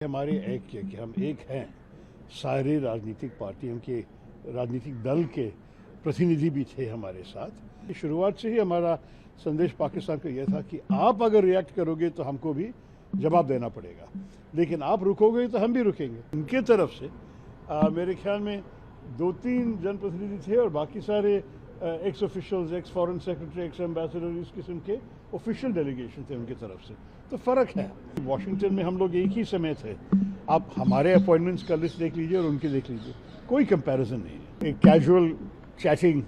हमारे ऐक्य कि हम एक हैं, सारे राजनीतिक पार्टियों के राजनीतिक दल के प्रतिनिधि भी थे हमारे साथ। शुरुआत से ही हमारा संदेश पाकिस्तान को यह था कि आप अगर रिएक्ट करोगे तो हमको भी जवाब देना पड़ेगा, लेकिन आप रुकोगे तो हम भी रुकेंगे। उनके तरफ से मेरे ख्याल में 2-3 जनप्रतिनिधि थे और बाकी सारे x officials, x foreign secretary, x ambassador, इस किस्म के ऑफिशियल डेलीगेशन थे उनकी तरफ से। तो फ़र्क है। वॉशिंगटन में हम लोग एक ही समय थे। आप हमारे अपॉइंटमेंट्स का लिस्ट देख लीजिए और उनकी देख लीजिए, कोई कंपैरिजन नहीं है। एक कैजुअल चैटिंग,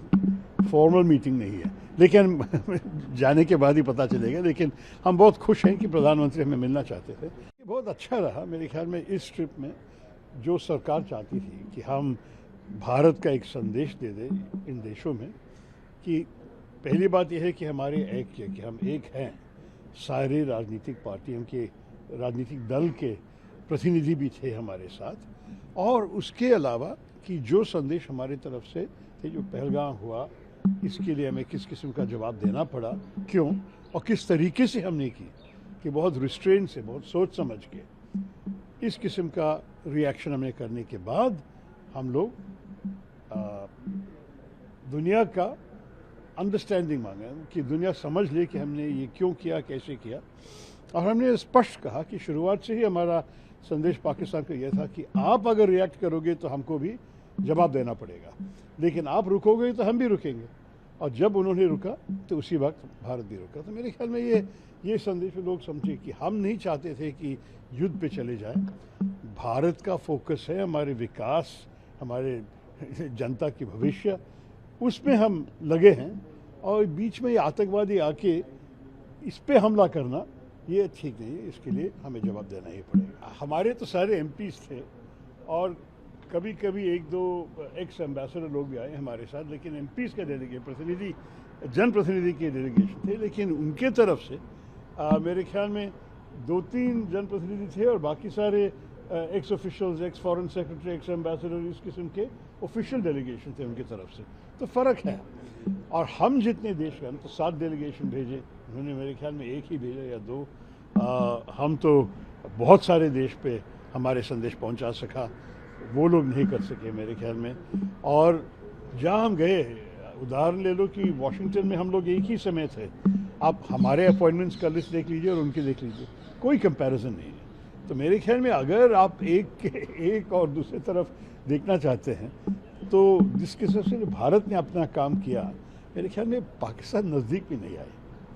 फॉर्मल मीटिंग नहीं है, लेकिन जाने के बाद ही पता चलेगा। लेकिन हम बहुत खुश हैं कि प्रधानमंत्री हमें मिलना चाहते थे। ये बहुत अच्छा रहा मेरे ख्याल में। इस ट्रिप में जो सरकार चाहती थी कि हम भारत का एक संदेश दे दें इन देशों में कि पहली बात यह है कि हमारे ऐक्य कि हम एक हैं, सारे राजनीतिक पार्टियों के राजनीतिक दल के प्रतिनिधि भी थे हमारे साथ, और उसके अलावा कि जो संदेश हमारी तरफ से थे, जो पहलगाम हुआ, इसके लिए हमें किस किस्म का जवाब देना पड़ा, क्यों और किस तरीके से हमने की, कि बहुत रिस्ट्रेन से, बहुत सोच समझ के इस किस्म का रिएक्शन हमें करने के बाद हम लोग दुनिया का अंडरस्टैंडिंग मांगा कि दुनिया समझ ले कि हमने ये क्यों किया, कैसे किया। और हमने स्पष्ट कहा कि शुरुआत से ही हमारा संदेश पाकिस्तान को यह था कि आप अगर रिएक्ट करोगे तो हमको भी जवाब देना पड़ेगा, लेकिन आप रुकोगे तो हम भी रुकेंगे। और जब उन्होंने रुका तो उसी वक्त भारत भी रुका। तो मेरे ख्याल में ये संदेश लोग समझे कि हम नहीं चाहते थे कि युद्ध पे चले जाए। भारत का फोकस है हमारे विकास, हमारे जनता की भविष्य, उसमें हम लगे हैं। और बीच में ये आतंकवादी आके इस पे हमला करना ये ठीक नहीं है। इसके लिए हमें जवाब देना ही पड़ेगा। हमारे तो सारे एमपीज थे और कभी कभी 1-2 एक्स एम्बेसडर लोग भी आए हमारे साथ, लेकिन एमपीज का प्रतिनिधि, जनप्रतिनिधि के डेलीगेशन थे। लेकिन उनके तरफ से मेरे ख्याल में 2-3 जनप्रतिनिधि थे और बाकी सारे x officials, x foreign secretary, x ambassador, इस किस्म के ऑफिशियल डेलीगेशन थे उनकी तरफ से। तो फ़र्क है। और हम जितने देश गए तो 7 डेलीगेशन भेजे, उन्होंने मेरे ख्याल में 1 ही भेजा या 2। हम तो बहुत सारे देश पे हमारे संदेश पहुंचा सका, वो लोग नहीं कर सके मेरे ख्याल में। और जहाँ हम गए, उदाहरण ले लो कि वॉशिंगटन में हम लोग एक ही समय थे। आप हमारे अपॉइंटमेंट्स का लिस्ट देख लीजिए और उनकी देख लीजिए, कोई कंपैरिजन नहीं है। तो मेरे ख्याल में अगर आप एक और दूसरी तरफ देखना चाहते हैं तो जिस किस्म से भारत ने अपना काम किया, मेरे ख्याल में पाकिस्तान नज़दीक भी नहीं आए।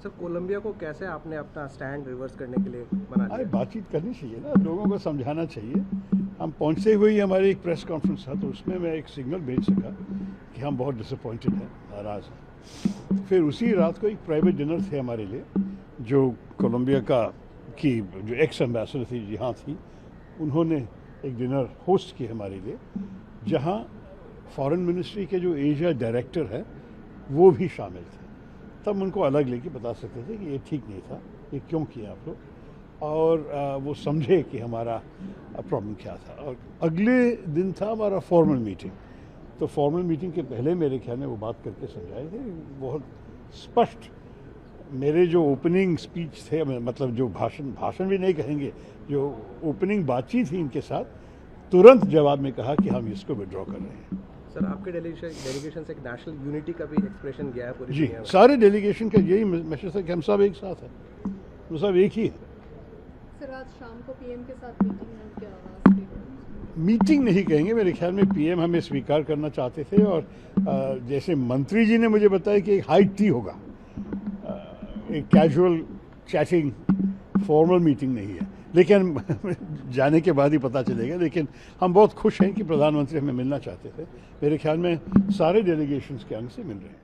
सर, कोलंबिया को कैसे आपने अपना स्टैंड रिवर्स करने के लिए बना लिया? अरे बातचीत करनी चाहिए ना, लोगों को समझाना चाहिए। हम पहुंचते हुए ही हमारी एक प्रेस कॉन्फ्रेंस था, तो उसमें मैं एक सिग्नल भेज सका कि हम बहुत डिसअपॉइंटेड हैं, नाराज़ हैं। फिर उसी रात को एक प्राइवेट डिनर थे हमारे लिए, जो कोलंबिया की जो एक्स एम्बेसडर थी जहाँ थी, उन्होंने एक डिनर होस्ट की हमारे लिए, जहाँ फॉरेन मिनिस्ट्री के जो एशिया डायरेक्टर है वो भी शामिल थे। तब उनको अलग लेके बता सकते थे कि ये ठीक नहीं था, ये क्यों किया आप लोग, और वो समझे कि हमारा प्रॉब्लम क्या था। और अगले दिन था हमारा फॉर्मल मीटिंग। तो फॉर्मल मीटिंग के पहले मेरे ख्याल में वो बात करके समझाए थे बहुत स्पष्ट। मेरे जो ओपनिंग स्पीच थे, मतलब जो भाषण भी नहीं कहेंगे, जो ओपनिंग बातचीत थी इनके साथ, तुरंत जवाब में कहा कि हम इसको विड्रॉ कर रहे हैं। सर, आपके डेलीगेशन से एक नेशनल यूनिटी का भी एक्सप्रेशन गया है पूरी जी, दुनिया में। सारे डेलीगेशन का यही मैसेज है कि हम सब एक साथ हैं, हम सब एक ही है। सर, आज शाम को पीएम के साथ मीटिंग है, क्या आवाज़? मीटिंग नहीं कहेंगे, मेरे ख्याल में पीएम हमें स्वीकार करना चाहते थे। और जैसे मंत्री जी ने मुझे बताया कि एक हाई टी होगा, एक कैजुअल चैटिंग, फॉर्मल मीटिंग नहीं है, लेकिन जाने के बाद ही पता चलेगा। लेकिन हम बहुत खुश हैं कि प्रधानमंत्री हमें मिलना चाहते थे। मेरे ख्याल में सारे डेलीगेशंस के अंग से मिल रहे हैं।